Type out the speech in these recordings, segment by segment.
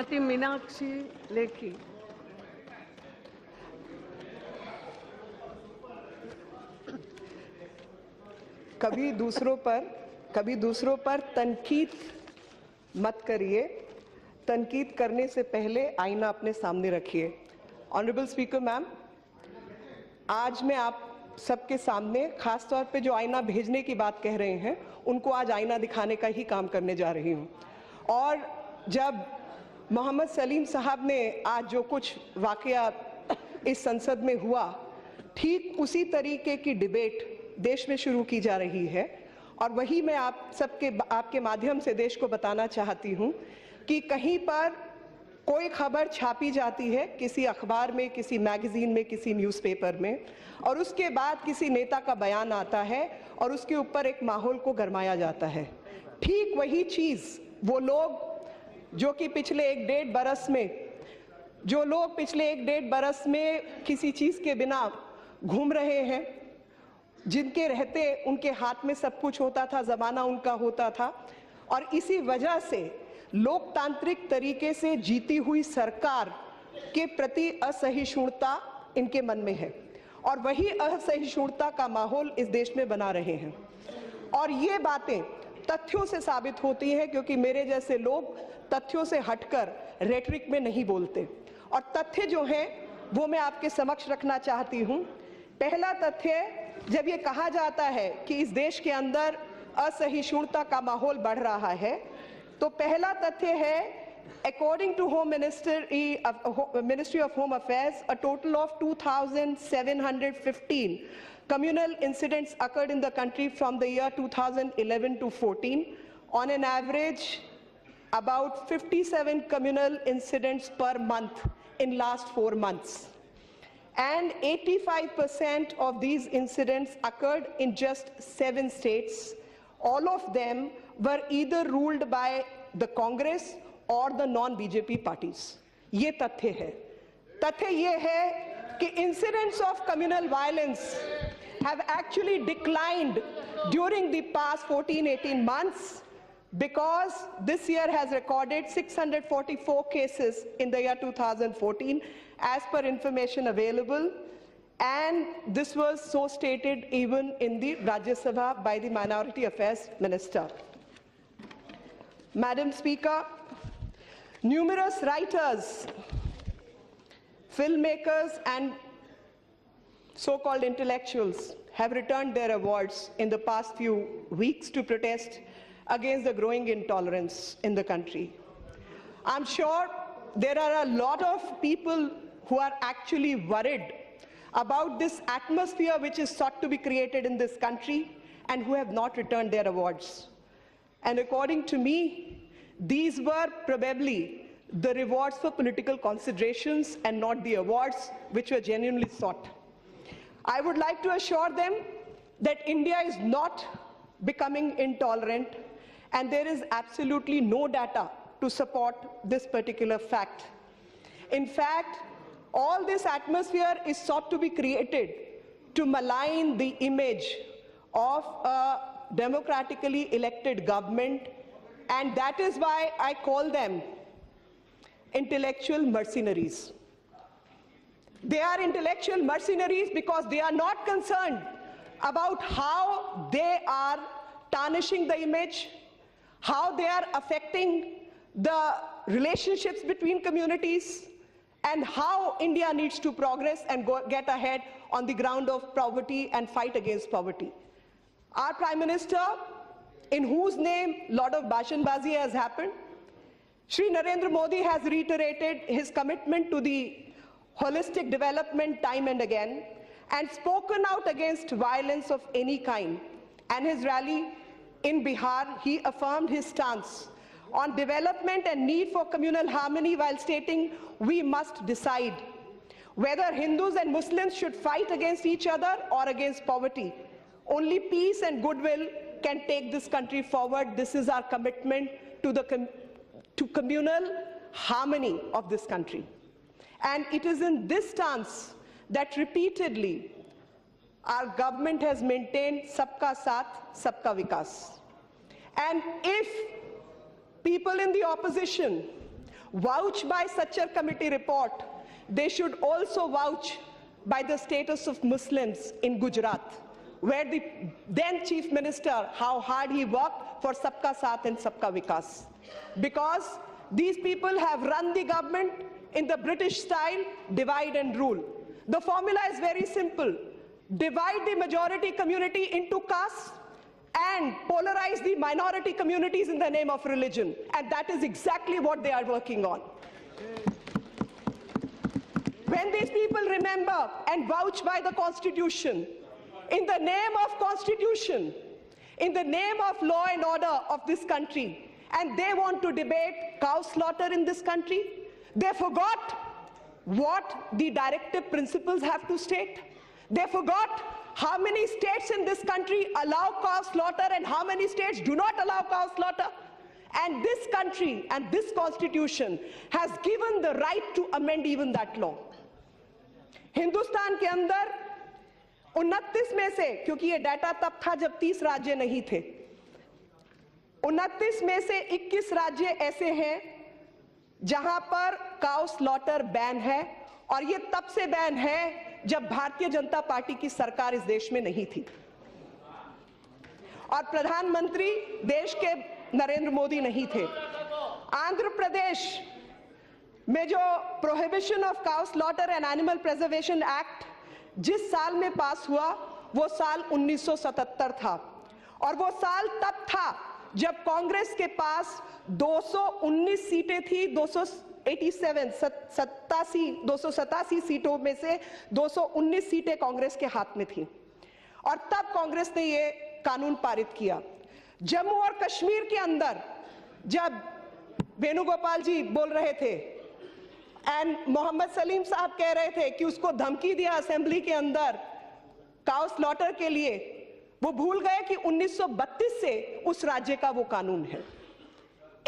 श्रीमती मीनाक्षी लेखी। कभी दूसरों पर तनकीद मत करिए, तनकीद करने से पहले आईना अपने सामने रखिए। ऑनरेबल स्पीकर मैम, आज मैं आप सबके सामने खास तौर पे जो आईना भेजने की बात कह रहे हैं उनको आज आईना दिखाने का ही काम करने जा रही हूँ। और जब मोहम्मद सलीम साहब ने आज जो कुछ वाकया इस संसद में हुआ, ठीक उसी तरीके की डिबेट देश में शुरू की जा रही है। और वही मैं आपके माध्यम से देश को बताना चाहती हूँ कि कहीं पर कोई खबर छापी जाती है किसी अखबार में, किसी मैगजीन में, किसी न्यूज़पेपर में, और उसके बाद किसी नेता का बयान आता है और उसके ऊपर एक माहौल को गरमाया जाता है। ठीक वही चीज़ वो लोग जो कि पिछले एक डेढ़ बरस में किसी चीज़ के बिना घूम रहे हैं, जिनके रहते उनके हाथ में सब कुछ होता था, ज़माना उनका होता था, और इसी वजह से लोकतांत्रिक तरीके से जीती हुई सरकार के प्रति असहिष्णुता इनके मन में है, और वही असहिष्णुता का माहौल इस देश में बना रहे हैं। और ये बातें तथ्यों से साबित होती हैं, क्योंकि मेरे जैसे लोग तथ्यों से हटकर रेटरिक में नहीं बोलते। और तथ्य जो हैं वो मैं आपके समक्ष रखना चाहती हूँ। पहला तथ्य, जब ये कहा जाता है कि इस देश के अंदर असहिष्णुता का माहौल बढ़ रहा है, तो पहला तथ्य है, according to Ministry of Home Affairs, a total of 2,715 communal incidents occurred in the country from the year 2011 to 14. On an average, about 57 communal incidents per month in last 4 months. And 85% of these incidents occurred in just 7 states. All of them were either ruled by the Congress or the non-BJP parties. ये तथ्य है। तथ्य ये है कि incidents of communal violence have actually declined during the past 14-18 months, because this year has recorded 644 cases in the year 2014 as per information available, and this was so stated even in the Rajya Sabha by the Minority Affairs Minister. Madam Speaker, numerous writers, filmmakers and so-called intellectuals have returned their awards in the past few weeks to protest against the growing intolerance in the country. I'm sure there are a lot of people who are actually worried about this atmosphere which is sought to be created in this country and who have not returned their awards. And according to me, these were probably the rewards for political considerations and not the awards which were genuinely sought. I would like to assure them that India is not becoming intolerant, and there is absolutely no data to support this particular fact. In fact, all this atmosphere is sought to be created to malign the image of a democratically elected government, and that is why I call them intellectual mercenaries. They are intellectual mercenaries because they are not concerned about how they are tarnishing the image, how they are affecting the relationships between communities, and how India needs to progress and get ahead on the ground of poverty and fight against poverty. Our Prime Minister, in whose name a lot of bashanbazi has happened, Shri Narendra Modi has reiterated his commitment to the holistic development time and again, and spoken out against violence of any kind. And his rally in Bihar, he affirmed his stance on development and need for communal harmony while stating we must decide whether Hindus and Muslims should fight against each other or against poverty. Only peace and goodwill can take this country forward. This is our commitment to communal harmony of this country. And it is in this stance that repeatedly our government has maintained Sabka Saath, Sabka Vikas. And if people in the opposition vouch by such a committee report, they should also vouch by the status of Muslims in Gujarat, where the then Chief Minister, how hard he worked for Sabka Saath and Sabka Vikas. Because these people have run the government in the British style, divide and rule. The formula is very simple. Divide the majority community into castes and polarize the minority communities in the name of religion. And that is exactly what they are working on. When these people remember and vouch by the Constitution, in the name of Constitution, in the name of law and order of this country, and they want to debate cow slaughter in this country, they forgot what the directive principles have to state. They forgot how many states in this country allow cow slaughter and how many states do not allow cow slaughter. And this country and this Constitution has given the right to amend even that law. Hindustan के अंदर 29 में से, क्योंकि ये data तब था जब 30 राज्य नहीं थे, 29 में से 21 राज्य ऐसे हैं जहां पर काउ स्लॉटर बैन है, और ये तब से बैन है जब भारतीय जनता पार्टी की सरकार इस देश में नहीं थी और प्रधानमंत्री देश के नरेंद्र मोदी नहीं थे। आंध्र प्रदेश में जो prohibition of cow slaughter and animal preservation act जिस साल में पास हुआ वो साल 1977 था, और वो साल तब था जब कांग्रेस के पास 219 सीटें थी, 287 सीटों में से 219 सीटें कांग्रेस के हाथ में थी, और तब कांग्रेस ने ये कानून पारित किया। जम्मू और कश्मीर के अंदर जब वेणुगोपाल जी बोल रहे थे एंड मोहम्मद सलीम साहब कह रहे थे कि उसको धमकी दिया असेंबली के अंदर काउ स्लॉटर के लिए, वो भूल गए कि 1932 से उस राज्य का वो कानून है।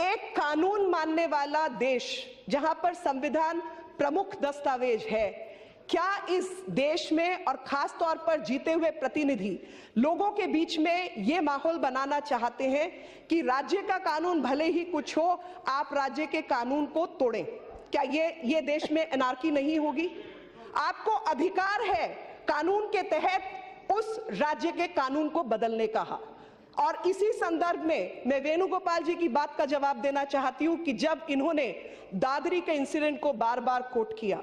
एक कानून मानने वाला देश जहां पर संविधान प्रमुख दस्तावेज है, क्या इस देश में और खास तौर पर जीते हुए प्रतिनिधि लोगों के बीच में ये माहौल बनाना चाहते हैं कि राज्य का कानून भले ही कुछ हो, आप राज्य के कानून को तोड़ें? क्या ये देश में एनार्की नहीं होगी? आपको अधिकार है कानून के तहत उस राज्य के कानून को बदलने का। और इसी संदर्भ में मैं वेणुगोपाल जी की बात का जवाब देना चाहती हूं कि जब इन्होंने दादरी के इंसिडेंट को बार बार कोट किया,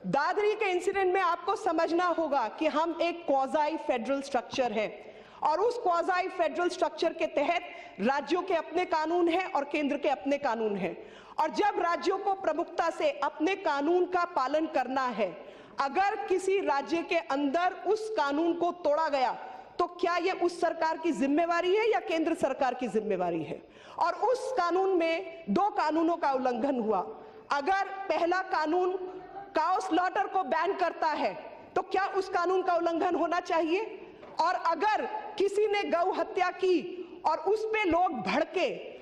दादरी के इंसिडेंट में आपको समझना होगा कि हम एक क्वाज़ाई फेडरल स्ट्रक्चर है, और उस क्वाज़ाई फेडरल स्ट्रक्चर के तहत राज्यों के अपने कानून हैं और केंद्र के अपने कानून हैं, और जब राज्यों को प्रमुखता से अपने कानून का पालन करना है, अगर किसी राज्य के अंदर उस कानून को तोड़ा गया तो क्या ये उस सरकार की जिम्मेवारी है या केंद्र सरकार की जिम्मेवारी है? और उस कानून में दो कानूनों का उल्लंघन हुआ। अगर पहला कानून काउ स्लॉटर को बैन करता है तो क्या उस कानून का उल्लंघन होना चाहिए? और अगर किसी ने गौ हत्या की और उस पे लोग भड़के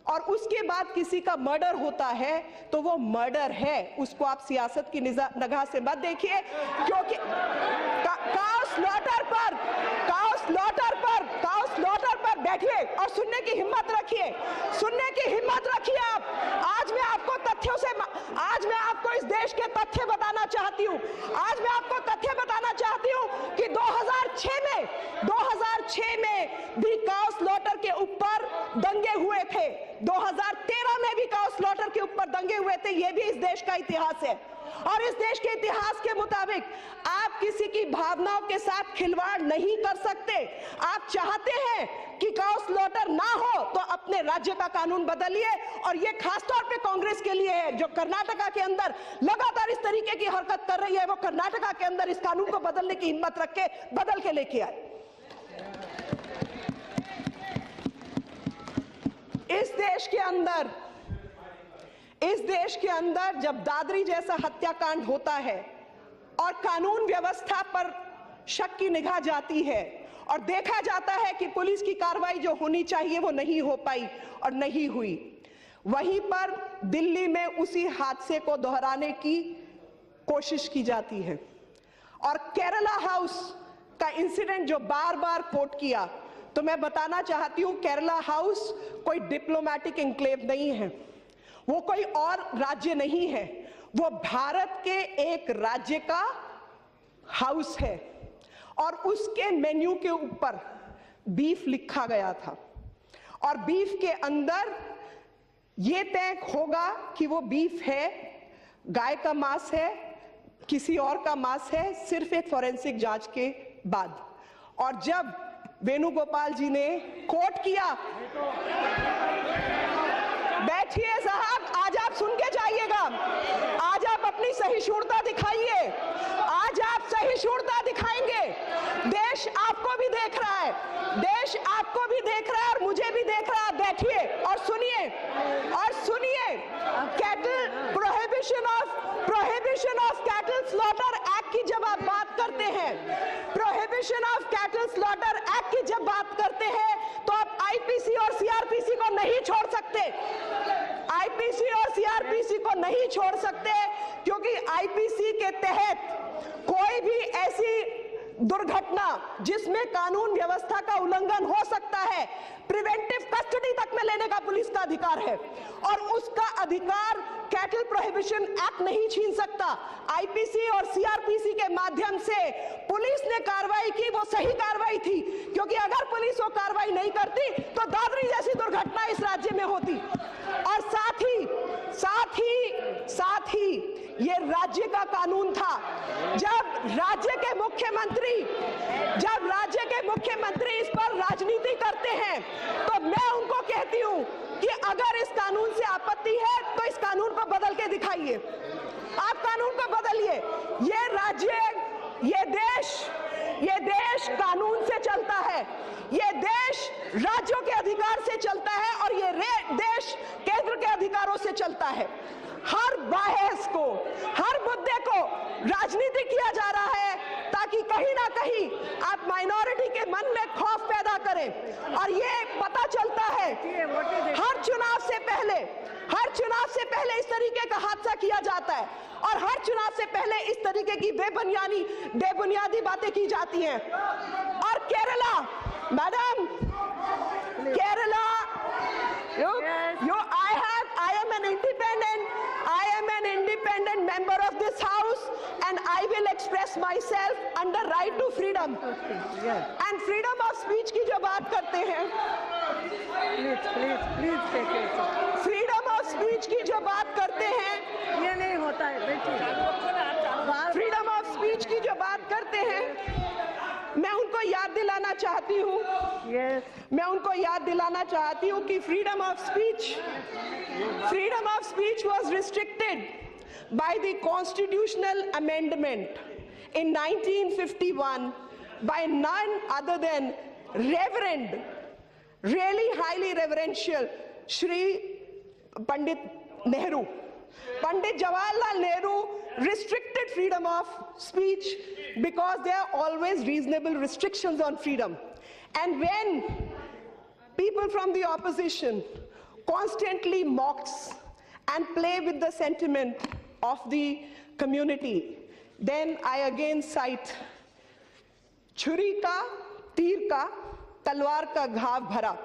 और उसके बाद किसी का मर्डर होता है तो वो मर्डर है, उसको आप सियासत की निगाह से मत देखिए, क्योंकि काउ स्लॉटर पर बैठिए और सुनने की हिम्मत रखिए, आप। आज मैं आपको इस देश के तथ्य बताना चाहती हूँ। आज मैं आपको तथ्य बताना चाहती हूँ कि 2006 में भी काउ स्लॉटर के ऊपर दंगे हुए थे, 2013 में भी काउ स्लॉटर के ऊपर दंगे हुए थे। ये भी इस देश का इतिहास है, और इस देश के इतिहास के मुताबिक आप किसी की भावनाओं के साथ खिलवाड़ नहीं कर सकते। आप चाहते हैं कि काउ स्लॉटर ना हो तो अपने राज्य का कानून बदलिए, और ये खासतौर पे कांग्रेस के लिए है जो कर्नाटका के अंदर लगातार इस तरीके की हरकत कर रही है। वो कर्नाटका के अंदर इस कानून को बदलने की हिम्मत रख के बदल के लेके आए। इस देश के अंदर जब दादरी जैसा हत्याकांड होता है और कानून व्यवस्था पर शक की निगाह जाती है और देखा जाता है कि पुलिस की कार्रवाई जो होनी चाहिए वो नहीं हो पाई और नहीं हुई, वहीं पर दिल्ली में उसी हादसे को दोहराने की कोशिश की जाती है। और केरला हाउस का इंसिडेंट जो बार बार कोट किया, तो मैं बताना चाहती हूं केरला हाउस कोई डिप्लोमैटिक एन्क्लेव नहीं है, वो कोई और राज्य नहीं है, वो भारत के एक राज्य का हाउस है और उसके मेन्यू के ऊपर बीफ लिखा गया था और बीफ के अंदर ये तय होगा कि वो बीफ है, गाय का मांस है, किसी और का मांस है, सिर्फ एक फॉरेंसिक जांच के बाद। और जब वेणुगोपाल जी ने कोट किया, बैठिए साहब, आज आप सुन के जाइएगा, आज आप अपनी सहिष्णुता दिखाइए, आज आप सहिष्णुता दिखाएंगे। देश आपको भी देख रहा है, देश आपको भी देख रहा है और मुझे भी देख रहा है। बैठिए और सुनिए, और सुनिए। Cattle prohibition of cattle slaughter act की जब आप बात करते हैं, prohibition of cattle slaughter act की जब बात करते हैं, तो आप आईपीसी और सीआरपीसी को नहीं छोड़ सकते, आईपीसी और सीआरपीसी को नहीं छोड़ सकते, क्योंकि आईपीसी के तहत कोई भी ऐसी दुर्घटना जिसमें कानून व्यवस्था का उल्लंघन हो सकता है, प्रिवेंटिव कस्टडी तक में लेने का पुलिस का अधिकार है और उसका अधिकार कैटल प्रोहिबिशन एक्ट नहीं छीन सकता। आईपीसी और सीआरपीसी के माध्यम से पुलिस ने कार्रवाई की, वो सही कार्रवाई थी, क्योंकि अगर पुलिस वो कार्रवाई नहीं करती तो दादरी जैसी दुर्घटना इस राज्य में होती। और साथ ही ये राज्य का कानून था। जब राज्य के मुख्यमंत्री इस पर राजनीति करते हैं, तो मैं उनको कहती हूं कि अगर इस कानून से आपत्ति है तो इस कानून को बदल के दिखाइए, आप कानून को बदलिए। ये राज्य, ये देश कानून से चलता है, ये देश राज्यों के अधिकार से चलता है और ये देश केंद्र के अधिकारों से चलता है। हर बहस को, हर मुद्दे को राजनीति किया जा रहा है ताकि कहीं ना कहीं आप माइनॉरिटी के मन में खौफ पैदा करें। और ये पता चलता है हर चुनाव से पहले इस तरीके का हादसा किया जाता है और हर चुनाव से पहले इस तरीके की बेबुनियादी बातें की जाती हैं। और Kerala, madam, Kerala, I am an independent member of this house and I will express myself under right to freedom. And freedom of speech की जो बात करते हैं, please take it. freedom of speech की जो बात करते हैं, ये नहीं होता है, बैठिए। freedom of speech की जो बात करते हैं, मैं उनको याद दिलाना चाहती हूँ, मैं उनको याद दिलाना चाहती हूँ कि freedom of speech was restricted by the constitutional amendment in 1951 by none other than Reverend, really highly reverential Shri Pandit Nehru. Pandit Jawaharlal Nehru restricted freedom of speech because there are always reasonable restrictions on freedom. And when people from the opposition constantly mocks and play with the sentiment of the community, then I again cite छुरी का, तीर का, तलवार का घाव भरा,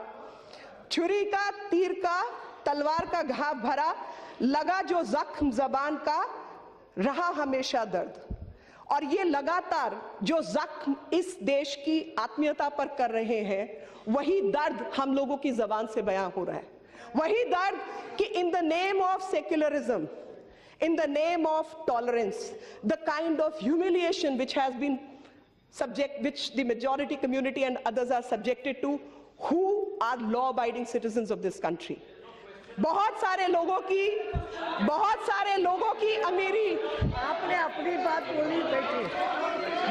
छुरी का, तीर का, तलवार का घाव भरा, लगा जो जख्म जबान का, रहा हमेशा दर्द। और ये लगातार जो जख्म इस देश की आत्मीयता पर कर रहे हैं, वही दर्द हम लोगों की जबान से बयां हो रहा है, वही दर्द कि in the name of secularism, in the name of tolerance, the kind of humiliation which the majority community and others are subjected to, who are law-abiding citizens of this country. बहुत सारे लोगों की अमीरी, आपने अपनी बात बोली, बैठिए।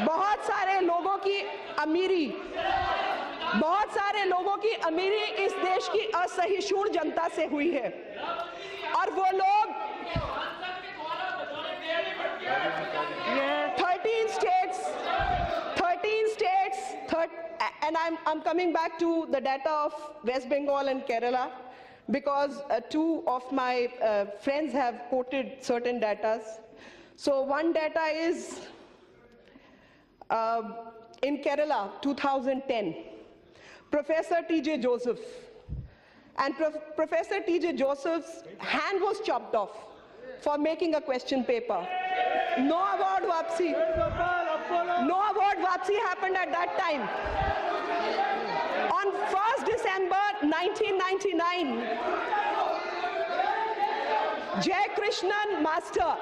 बहुत सारे लोगों की अमीरी इस देश की असहिष्णु जनता से हुई है और वो लोग 13 states, and I'm coming back to the data of West Bengal and Kerala because two of my friends have quoted certain data. So one data is in Kerala, 2010, Professor T.J. Joseph and Professor T.J. Joseph's hand was chopped off for making a question paper. No award wapsi. No award wapsi happened at that time. On 1st December 1999, Jay Krishnan, Master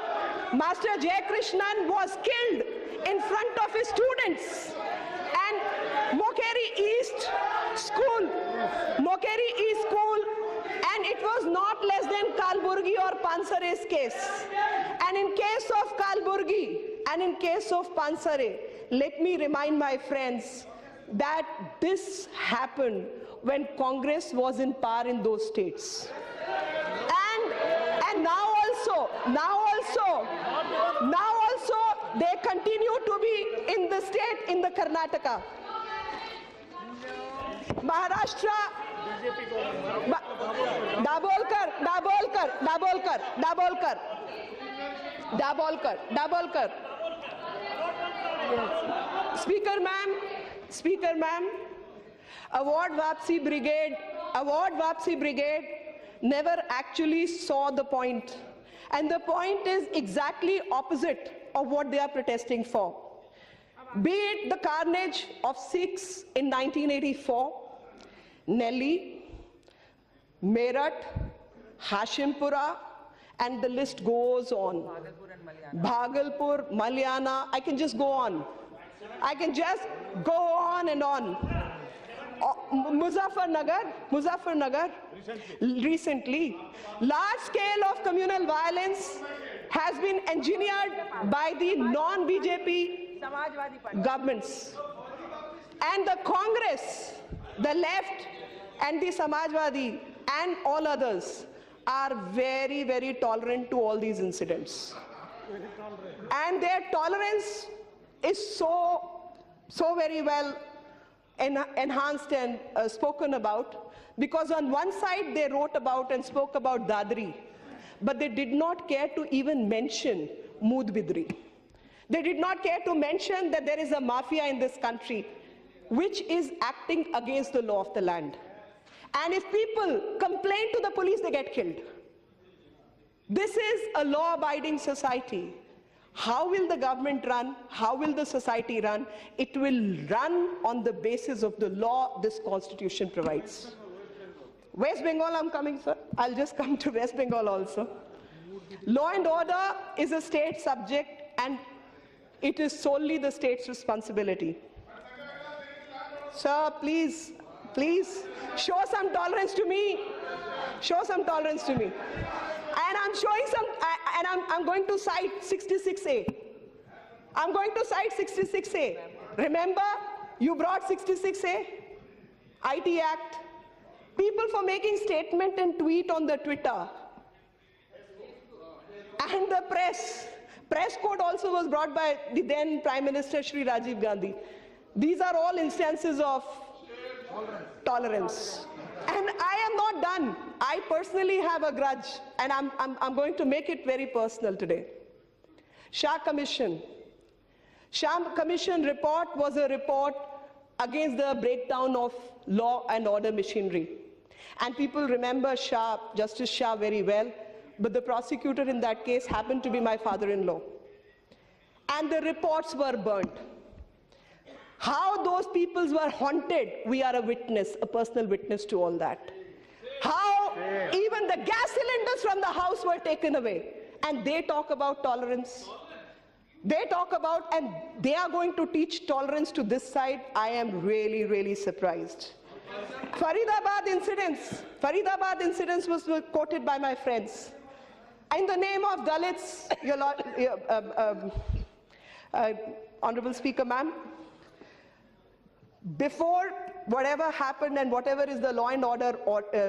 Jay Krishnan was killed in front of his students. And Mokeri East School, and it was not less than Kalburgi or Pansare's case. And in case of Kalburgi and in case of Pansare, let me remind my friends that this happened when Congress was in power in those states. And now also, they continue to be in the state, in the Karnataka. Maharashtra, Dabolkar. Speaker ma'am, Award Wapsi Brigade never actually saw the point. And the point is exactly opposite of what they are protesting for. Be it the carnage of Sikhs in 1984, Nellie, Meerut, Hashimpura, and the list goes on. Bhagalpur, Malyana, I can just go on. I can just go on and on. Muzaffarnagar, recently, large scale of communal violence has been engineered by the non-BJP governments. And the Congress, the left and the Samajwadi and all others are very, very tolerant to all these incidents. And their tolerance is so very well enhanced and spoken about, because on one side they wrote about and spoke about Dadri, but they did not care to even mention Mood Bidri. They did not care to mention that there is a mafia in this country which is acting against the law of the land. And if people complain to the police, they get killed. This is a law-abiding society. How will the government run? How will the society run? It will run on the basis of the law this constitution provides. West Bengal, I'm coming, sir. I'll just come to West Bengal also. Law and order is a state subject, and it is solely the state's responsibility. Sir, please show some tolerance to me. Show some tolerance to me. And I'm showing some, and I'm going to cite 66A. I'm going to cite 66A. Remember, you brought 66A, IT Act. People for making statement and tweet on the Twitter. And the press code also was brought by the then Prime Minister Shri Rajiv Gandhi. These are all instances of tolerance. And I am not done. I personally have a grudge, and I'm going to make it very personal today. Shah Commission. Shah Commission report was a report against the breakdown of law and order machinery. And people remember Shah, Justice Shah very well, but the prosecutor in that case happened to be my father-in-law. And the reports were burnt. How those peoples were haunted, we are a witness, a personal witness to all that. How even the gas cylinders from the house were taken away. And they talk about tolerance. They talk about, and they are going to teach tolerance to this side. I am really, really surprised. Faridabad incidents was quoted by my friends. In the name of Dalits, Honorable Speaker, ma'am, before whatever happened and whatever is the law and order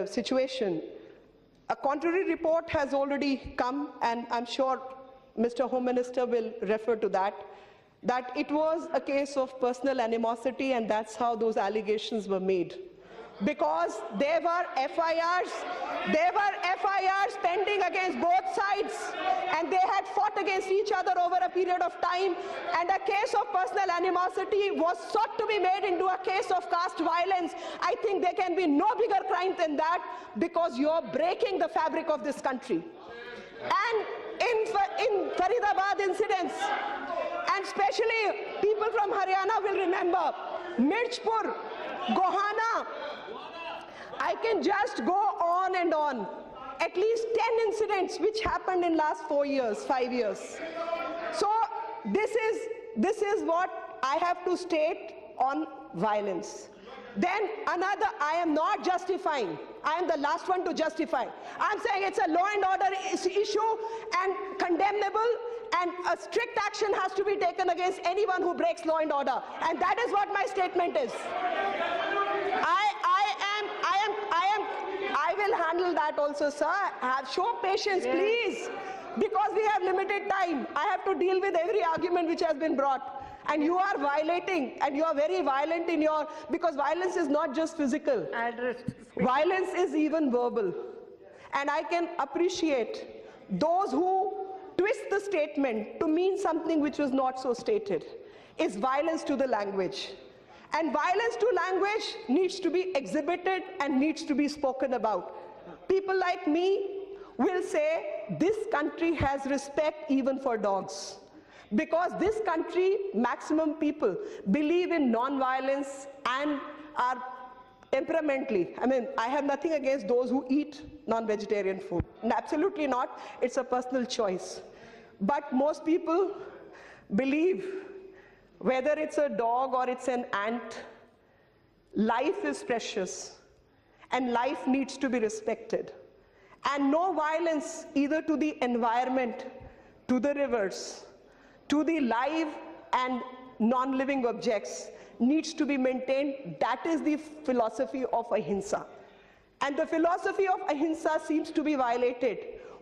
situation, a contrary report has already come, and I'm sure Mr. Home Minister will refer to that it was a case of personal animosity, and that's how those allegations were made. because there were FIRs pending against both sides, and they had fought against each other over a period of time, and a case of personal animosity was sought to be made into a case of caste violence. I think there can be no bigger crime than that, because you're breaking the fabric of this country. And in Faridabad incidents, and especially people from Haryana will remember Mirchpur, Gohana, I can just go on and on. At least 10 incidents which happened in last 4 years, 5 years. So this is what I have to state on violence. Then another, I am not justifying. I am the last one to justify. I'm saying it's a law and order issue and condemnable, and a strict action has to be taken against anyone who breaks law and order. And that is what my statement is. I will handle that also, sir. Show patience, please. Because we have limited time. I have to deal with every argument which has been brought. And you are violating, and you are very violent in your, because violence is not just physical. Violence is even verbal. And I can appreciate those who twist the statement to mean something which was not so stated. Is violence to the language. And violence to language needs to be exhibited and needs to be spoken about. People like me will say this country has respect even for dogs. Because this country, maximum people, believe in non-violence and are temperamentally. I mean, I have nothing against those who eat non-vegetarian food. Absolutely not. It's a personal choice. But most people believe, whether it's a dog or it's an ant, life is precious and life needs to be respected. And no violence either to the environment, to the rivers, to the live and non-living objects needs to be maintained. That is the philosophy of ahimsa. And the philosophy of ahimsa seems to be violated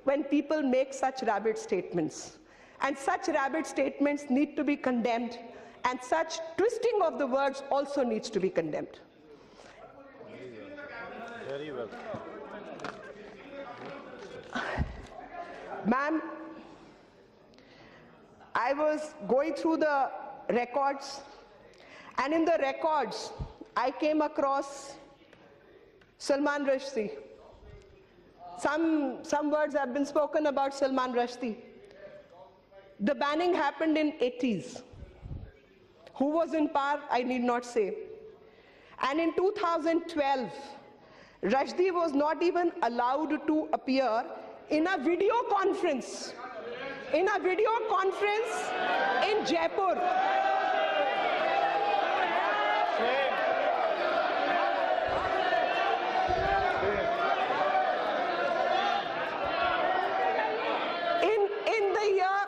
when people make such rabid statements. And such rabid statements need to be condemned, and such twisting of the words also needs to be condemned. Very well. Ma'am, I was going through the records, and in the records, I came across Salman Rushdie. Some words have been spoken about Salman Rushdie. The banning happened in 80s. Who was in power, I need not say. And in 2012, Rushdie was not even allowed to appear in a video conference. In Jaipur. In the year,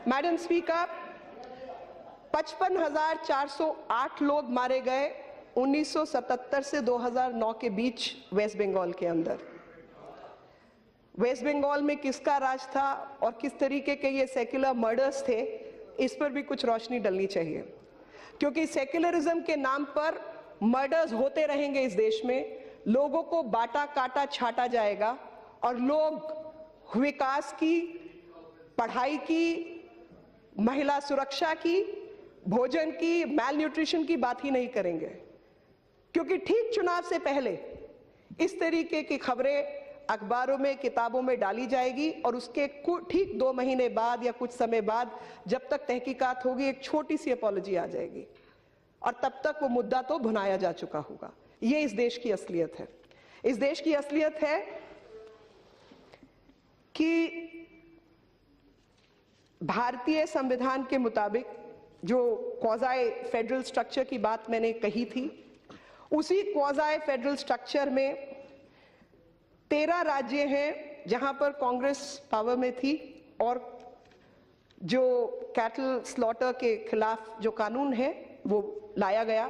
Madam Speaker, 55,408 लोग मारे गए 1977 से 2009 के बीच waste Bengal के अंदर। Waste Bengal में किसका राज था और किस तरीके के ये सेक्युलर मर्डर्स थे, इस पर भी कुछ रोशनी डलनी चाहिए, क्योंकि सेक्युलरिज्म के नाम पर मर्डर्स होते रहेंगे इस देश में, लोगों को बांटा काटा छाटा जाएगा और लोग विकास की, पढ़ाई की, महिला सुरक्षा की, भोजन की, मैल न्यूट्रिशन की बात ही नहीं करेंगे, क्योंकि ठीक चुनाव से पहले इस तरीके की खबरें अखबारों में, किताबों में डाली जाएगी और उसके ठीक 2 महीने बाद या कुछ समय बाद जब तक तहकीकात होगी एक छोटी सी अपॉलॉजी आ जाएगी और तब तक वो मुद्दा तो भुनाया जा चुका होगा। ये इस देश की असलियत है। इस देश की असलियत है कि भारतीय संविधान के मुताबिक जो क्वाज़ाई फेडरल स्ट्रक्चर की बात मैंने कही थी, उसी क्वाज़ाई फेडरल स्ट्रक्चर में 13 राज्य हैं जहां पर कांग्रेस पावर में थी और जो कैटल स्लॉटर के खिलाफ जो कानून है वो लाया गया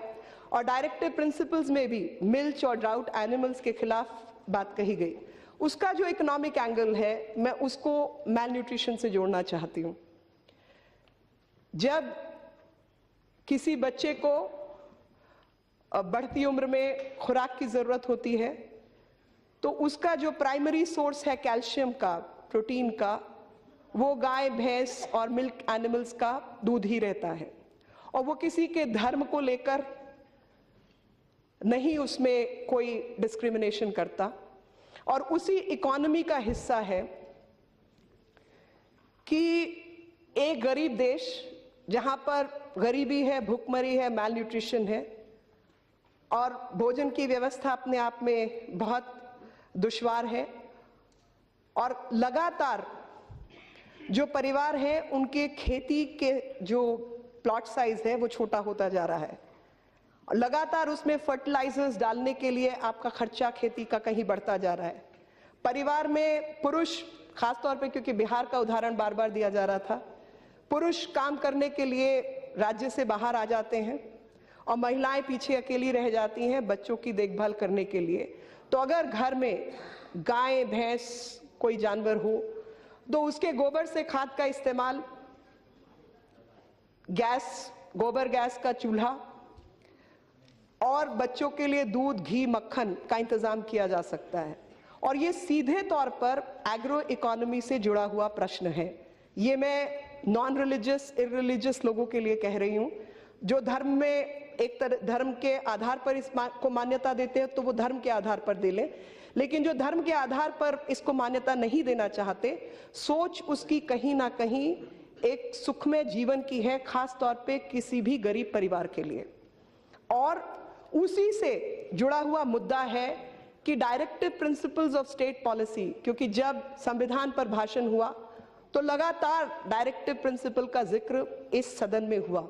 और डायरेक्टिव प्रिंसिपल्स में भी मिल्च और ड्राउट एनिमल्स के खिलाफ बात कही गई। उसका जो इकोनॉमिक एंगल है मैं उसको मैल न्यूट्रिशन से जोड़ना चाहती हूं। जब किसी बच्चे को बढ़ती उम्र में खुराक की ज़रूरत होती है, तो उसका जो प्राइमरी सोर्स है कैल्शियम का, प्रोटीन का, वो गाय, भैंस और मिल्क एनिमल्स का दूध ही रहता है। और वो किसी के धर्म को लेकर नहीं उसमें कोई डिस्क्रिमिनेशन करता, और उसी इकोनॉमी का हिस्सा है कि एक गरीब देश जहां पर गरीबी है, भूखमरी है, मैल न्यूट्रिशन है और भोजन की व्यवस्था अपने आप में बहुत दुश्वार है, और लगातार जो परिवार है उनके खेती के जो प्लॉट साइज है वो छोटा होता जा रहा है, और लगातार उसमें फर्टिलाइजर्स डालने के लिए आपका खर्चा खेती का कहीं बढ़ता जा रहा है। परिवार में पुरुष, खासतौर पे क्योंकि बिहार का उदाहरण बार बार दिया जा रहा था, पुरुष काम करने के लिए राज्य से बाहर आ जाते हैं और महिलाएं पीछे अकेली रह जाती हैं बच्चों की देखभाल करने के लिए। तो अगर घर में गाय, भैंस, कोई जानवर हो तो उसके गोबर से खाद का इस्तेमाल, गैस, गोबर गैस का चूल्हा और बच्चों के लिए दूध, घी, मक्खन का इंतजाम किया जा सकता है। और ये सीधे तौर पर एग्रो इकोनॉमी से जुड़ा हुआ प्रश्न है। ये मैं नॉन रिलीजियस, इररिलीजियस लोगों के लिए कह रही हूँ। जो धर्म में एक धर्म के आधार पर को मान्यता देते हैं तो वो धर्म के आधार पर दे लें, लेकिन जो धर्म के आधार पर इसको मान्यता नहीं देना चाहते, सोच उसकी कहीं ना कहीं एक सुखमय जीवन की है, खास तौर पे किसी भी गरीब परिवार के लिए। और उसी से जुड़ा हुआ मुद्दा है कि directive principles of state policy, क्योंकि जब संविधान पर भाषण हुआ तो लगातार डायरेक्टिव प्रिंसिपल का जिक्र इस सदन में हुआ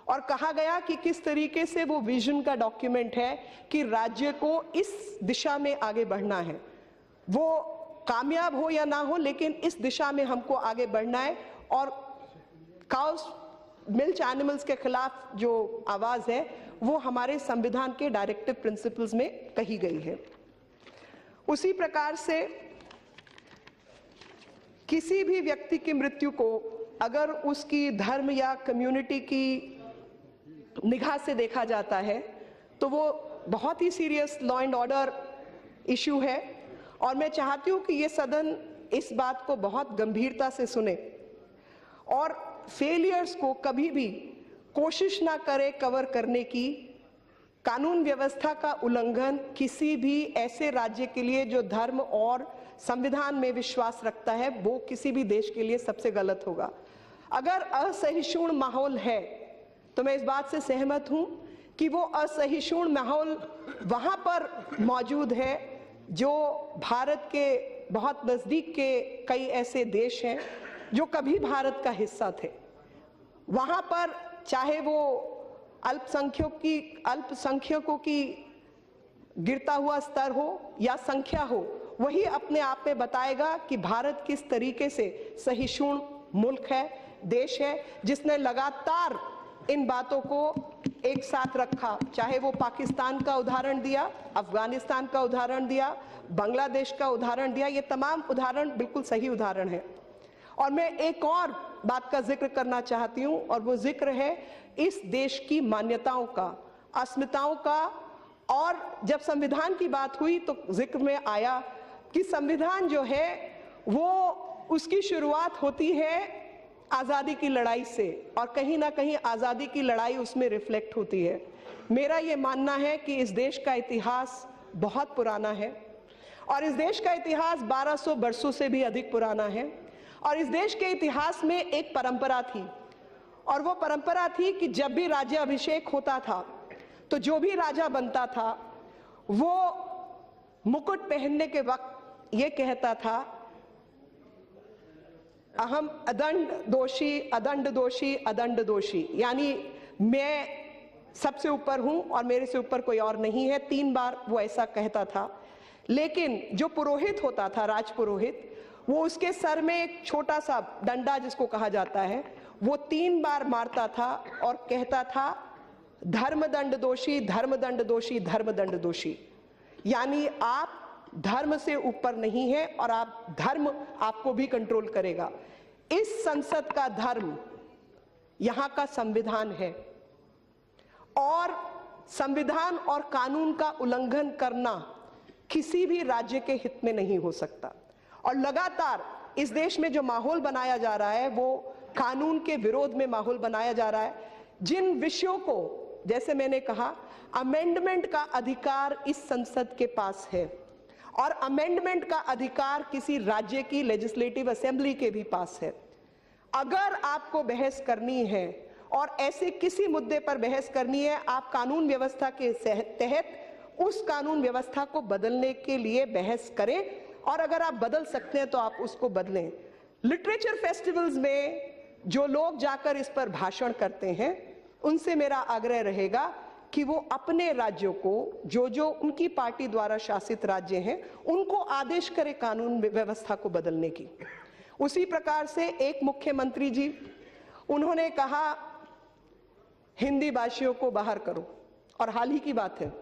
और कहा गया कि किस तरीके से वो विजन का डॉक्यूमेंट है कि राज्य को इस दिशा में आगे बढ़ना है। वो कामयाब हो या ना हो, लेकिन इस दिशा में हमको आगे बढ़ना है। और काउस, मिल्क एनिमल्स के खिलाफ जो आवाज है वो हमारे संविधान के डायरेक्टिव प्रिंसिपल्स में कही गई है। उसी प्रकार से किसी भी व्यक्ति की मृत्यु को अगर उसकी धर्म या कम्युनिटी की निगाह से देखा जाता है तो वो बहुत ही serious law and order issue है। और मैं चाहती हूँ कि ये सदन इस बात को बहुत गंभीरता से सुने और फेलियर्स को कभी भी कोशिश ना करे कवर करने की। कानून व्यवस्था का उल्लंघन किसी भी ऐसे राज्य के लिए जो धर्म और संविधान में विश्वास रखता है, वो किसी भी देश के लिए सबसे गलत होगा। अगर असहिष्णु माहौल है तो मैं इस बात से सहमत हूं कि वो असहिष्णु माहौल वहां पर मौजूद है जो भारत के बहुत नजदीक के कई ऐसे देश हैं जो कभी भारत का हिस्सा थे। वहां पर चाहे वो अल्पसंख्यकों की गिरता हुआ स्तर हो या संख्या हो, वही अपने आप में बताएगा कि भारत किस तरीके से सहिष्णु मुल्क है, देश है, जिसने लगातार इन बातों को एक साथ रखा। चाहे वो पाकिस्तान का उदाहरण दिया, अफगानिस्तान का उदाहरण दिया, बांग्लादेश का उदाहरण दिया, ये तमाम उदाहरण बिल्कुल सही उदाहरण है। और मैं एक और बात का जिक्र करना चाहती हूँ और वो जिक्र है इस देश की मान्यताओं का, अस्मिताओं का। और जब संविधान की बात हुई तो जिक्र में आया कि संविधान जो है वो उसकी शुरुआत होती है आज़ादी की लड़ाई से और कहीं ना कहीं आज़ादी की लड़ाई उसमें रिफ्लेक्ट होती है। मेरा ये मानना है कि इस देश का इतिहास बहुत पुराना है और इस देश का इतिहास 1200 वर्षों से भी अधिक पुराना है। और इस देश के इतिहास में एक परंपरा थी और वो परंपरा थी कि जब भी राज्याभिषेक होता था तो जो भी राजा बनता था वो मुकुट पहनने के वक्त ये कहता था, अहम अदंड दोषी, अदंड दोषी, अदंड दोषी, यानी मैं सबसे ऊपर हूं और मेरे से ऊपर कोई और नहीं है। 3 बार वो ऐसा कहता था। लेकिन जो पुरोहित होता था, राजपुरोहित, वो उसके सर में एक छोटा सा डंडा जिसको कहा जाता है वो 3 बार मारता था और कहता था, धर्मदंड दोषी, धर्मदंड दोषी, धर्मदंड दोषी। यानी आप धर्म से ऊपर नहीं है और आप धर्म आपको भी कंट्रोल करेगा। इस संसद का धर्म यहां का संविधान है और संविधान और कानून का उल्लंघन करना किसी भी राज्य के हित में नहीं हो सकता। और लगातार इस देश में जो माहौल बनाया जा रहा है वो कानून के विरोध में माहौल बनाया जा रहा है। जिन विषयों को, जैसे मैंने कहा, अमेंडमेंट का अधिकार इस संसद के पास है और अमेंडमेंट का अधिकार किसी राज्य की लेजिस्लेटिव असेंबली के भी पास है। अगर आपको बहस करनी है और ऐसे किसी मुद्दे पर बहस करनी है, आप कानून व्यवस्था के तहत उस कानून व्यवस्था को बदलने के लिए बहस करें और अगर आप बदल सकते हैं तो आप उसको बदलें। लिटरेचर फेस्टिवल्स में जो लोग जाकर इस पर भाषण करते हैं उनसे मेरा आग्रह रहेगा कि वो अपने राज्यों को, जो उनकी पार्टी द्वारा शासित राज्य हैं, उनको आदेश करें कानून व्यवस्था को बदलने की। उसी प्रकार से एक मुख्यमंत्री जी, उन्होंने कहा हिंदी भाषियों को बाहर करो, और हाल ही की बात है।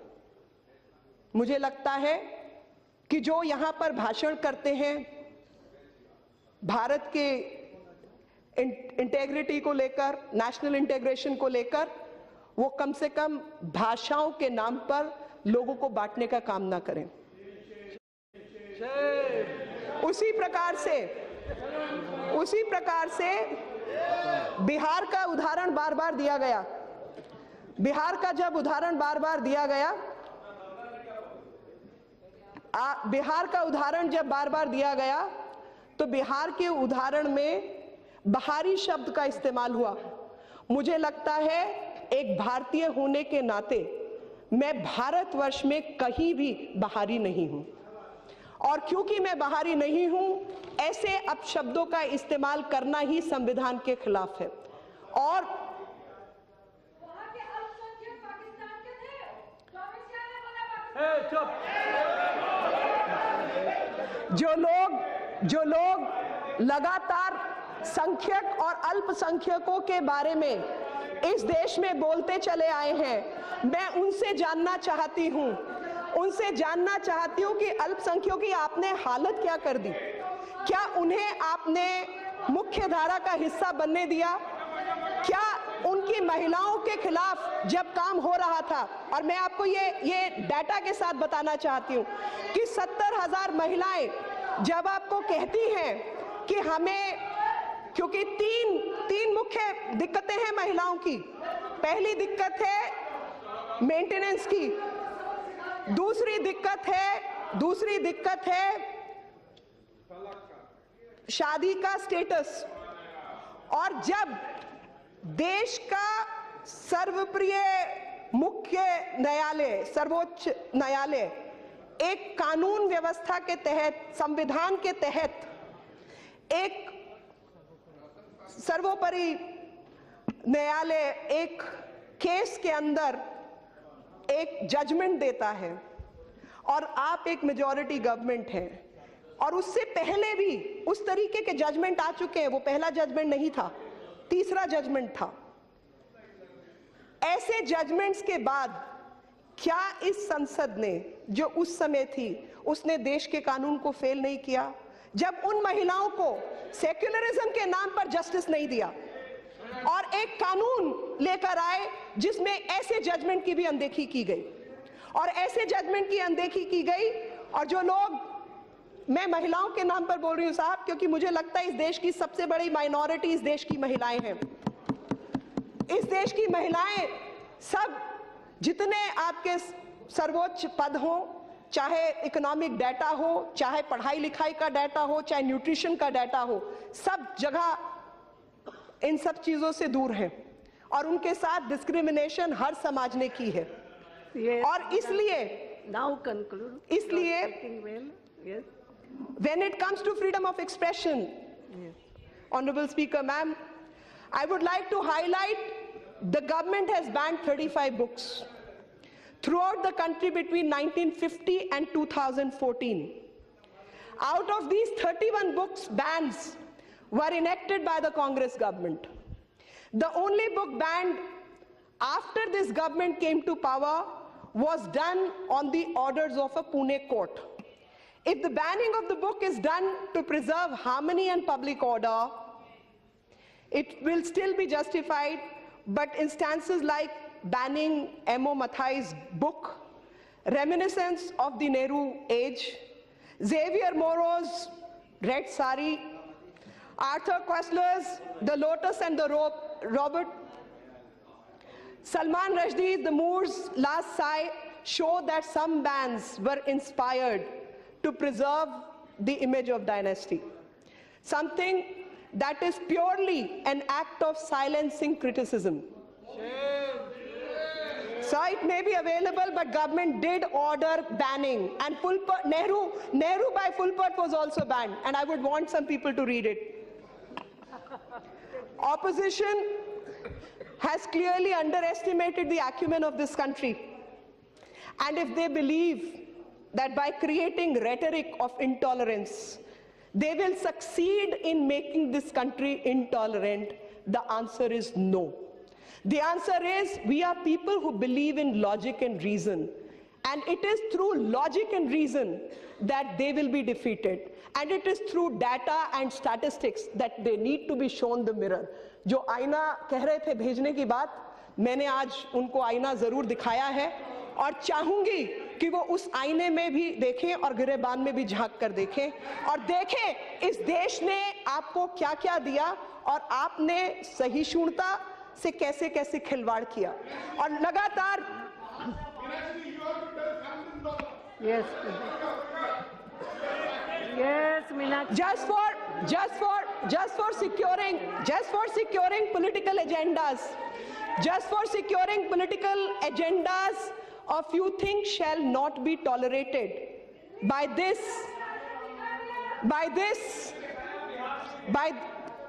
मुझे लगता है कि जो यहां पर भाषण करते हैं भारत के इंटेग्रिटी को लेकर, नेशनल इंटीग्रेशन को लेकर, वो कम से कम भाषाओं के नाम पर लोगों को बांटने का काम ना करें। उसी प्रकार से बिहार का उदाहरण बार बार दिया गया। बिहार का जब उदाहरण बार बार दिया गया, बिहार का उदाहरण जब बार बार दिया गया तो बिहार के उदाहरण में बहारी शब्द का इस्तेमाल हुआ। मुझे लगता है एक भारतीय होने के नाते मैं भारतवर्ष में कहीं भी बहारी नहीं हूं, और क्योंकि मैं बहारी नहीं हूं, ऐसे अपशब्दों का इस्तेमाल करना ही संविधान के खिलाफ है। और जो लोग लगातार संख्यक और अल्पसंख्यकों के बारे में इस देश में बोलते चले आए हैं, मैं उनसे जानना चाहती हूं कि अल्पसंख्यकों की आपने हालत क्या कर दी। क्या उन्हें आपने मुख्य धारा का हिस्सा बनने दिया? क्या उनकी महिलाओं के खिलाफ जब काम हो रहा था, और मैं आपको ये डाटा के साथ बताना चाहती हूं कि 70,000 महिलाएं जब आपको कहती हैं कि हमें, क्योंकि तीन मुख्य दिक्कतें हैं महिलाओं की। पहली दिक्कत है मेंटेनेंस की, दूसरी दिक्कत है शादी का स्टेटस, और जब देश का सर्वप्रिय मुख्य न्यायालय, सर्वोच्च न्यायालय, एक कानून व्यवस्था के तहत, संविधान के तहत एक सर्वोपरि न्यायालय एक केस के अंदर एक जजमेंट देता है और आप एक मेजॉरिटी गवर्नमेंट हैं, और उससे पहले भी उस तरीके के जजमेंट आ चुके हैं, वो पहला जजमेंट नहीं था, तीसरा जजमेंट था। ऐसे जजमेंट्स के बाद क्या इस संसद ने, जो उस समय थी, उसने देश के कानून को फेल नहीं किया? जब उन महिलाओं को सेक्युलरिज्म के नाम पर जस्टिस नहीं दिया और एक कानून लेकर आए जिसमें ऐसे जजमेंट की भी अनदेखी की गई, और ऐसे जजमेंट की अनदेखी की गई, और जो लोग, मैं महिलाओं के नाम पर बोल रही हूं साहब, क्योंकि मुझे लगता है इस देश की सबसे बड़ी माइनॉरिटी इस देश की महिलाएं हैं। इस देश की महिलाएं सब, जितने आपके सर्वोच्च पद हो, चाहे इकोनॉमिक डाटा हो, चाहे पढ़ाई लिखाई का डाटा हो, चाहे न्यूट्रिशन का डाटा हो, सब जगह इन सब चीजों से दूर हैं, और उनके साथ डिस्क्रिमिनेशन हर समाज ने की है। और इसलिए when it comes to freedom of expression, Honorable Speaker, ma'am, I would like to highlight the government has banned 35 books throughout the country between 1950 and 2014. Out of these 31 books, bans were enacted by the Congress government. The only book banned after this government came to power was done on the orders of a Pune court. If the banning of the book is done to preserve harmony and public order, it will still be justified, but instances like banning M.O. Mathai's book, Reminiscence of the Nehru Age, Xavier Moro's Red Sari, Arthur Koestler's The Lotus and the Robot, Salman Rushdie's The Moor's Last Sigh show that some bans were inspired to preserve the image of dynasty, something that is purely an act of silencing criticism. So it may be available, but government did order banning, and Nehru by Fulpert was also banned, and I would want some people to read it. Opposition has clearly underestimated the acumen of this country, and if they believe that by creating rhetoric of intolerance, they will succeed in making this country intolerant, the answer is no. The answer is we are people who believe in logic and reason, and it is through logic and reason that they will be defeated, and it is through data and statistics that they need to be shown the mirror. जो आईना कह रहे थे भेजने की बात, मैंने आज उनको आईना जरूर दिखाया है, और चाहूंगी कि वो उस आईने में भी देखें और गिरेबान में भी झांक कर देखें और देखें इस देश ने आपको क्या क्या दिया और आपने सहिष्णुता से कैसे कैसे खिलवाड़ किया और लगातार just for securing political agendas a few things shall not be tolerated by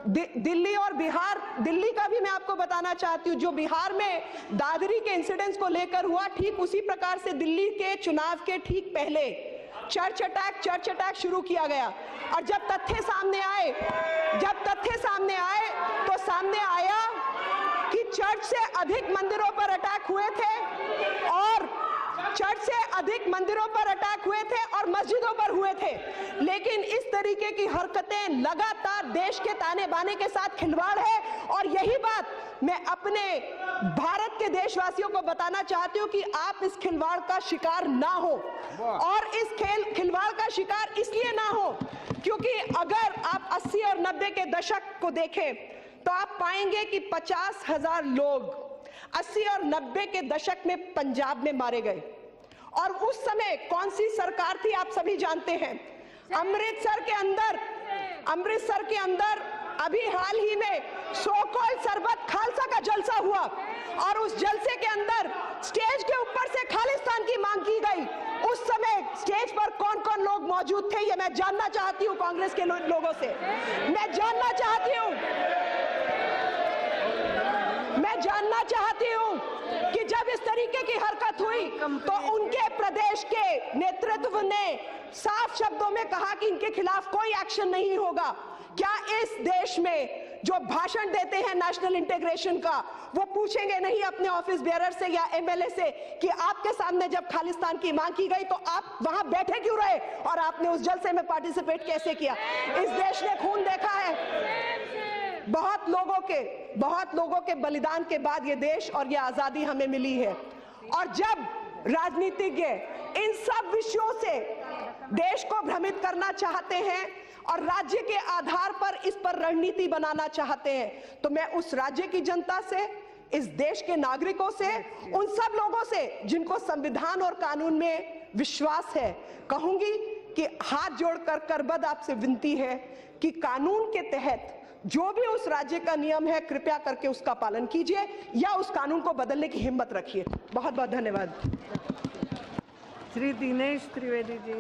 Delhi और बिहार. दिल्ली का भी मैं आपको बताना चाहती हूं, जो बिहार में दादरी के इंसिडेंट्स को लेकर हुआ, ठीक उसी प्रकार से दिल्ली के चुनाव के ठीक पहले चर्च अटैक शुरू किया गया. और जब तथ्य सामने आए तो सामने आया कि चर्च से अधिक मंदिरों पर अटैक हुए थे और मस्जिदों पर हुए थे. लेकिन इस तरीके की हरकतें लगातार देश के ताने बाने के साथ खिलवाड़ है, और यही बात मैं अपने भारत के देशवासियों को बताना चाहती हूं कि आप इस खिलवाड़ का शिकार ना हो. और इस खिलवाड़ का शिकार इसलिए ना हो क्योंकि अगर आप 80 और 90 के दशक को देखें तो आप पाएंगे कि 50,000 लोग 80 और 90 के दशक में पंजाब में मारे गए. और उस समय कौन सी सरकार थी आप सभी जानते हैं. अमृतसर के अंदर अभी हाल ही में सो कॉल्ड सरबत खालसा का जलसा हुआ, और उस जलसे के अंदर स्टेज के ऊपर से खालिस्तान की मांग की गई. उस समय स्टेज पर कौन कौन लोग मौजूद थे, ये मैं जानना चाहती हूं कांग्रेस के लोगों से. मैं जानना चाहती हूं कि जब इस तरीके की हरकत हुई तो उनके प्रदेश के नेतृत्व ने साफ शब्दों में कहा कि इनके खिलाफ कोई एक्शन नहीं होगा. क्या इस देश में जो भाषण देते हैं नेशनल इंटीग्रेशन का, वो पूछेंगे नहीं अपने ऑफिस बेयरर से या एमएलए से कि आपके सामने जब खालिस्तान की मांग की गई तो आप वहां बैठे क्यों रहे और आपने उस जलसे में पार्टिसिपेट कैसे किया. इस देश ने खून देखा है, बहुत लोगों के बलिदान के बाद ये देश और ये आजादी हमें मिली है. और जब राजनीतिज्ञ इन सब विषयों से देश को भ्रमित करना चाहते हैं और राज्य के आधार पर इस पर रणनीति बनाना चाहते हैं, तो मैं उस राज्य की जनता से, इस देश के नागरिकों से, उन सब लोगों से जिनको संविधान और कानून में विश्वास है, कहूंगी कि हाथ जोड़कर करबद्ध आपसे विनती है कि कानून के तहत जो भी उस राज्य का नियम है कृपया करके उसका पालन कीजिए या उस कानून को बदलने की हिम्मत रखिए. बहुत बहुत धन्यवाद. श्री दिनेश त्रिवेदी जी.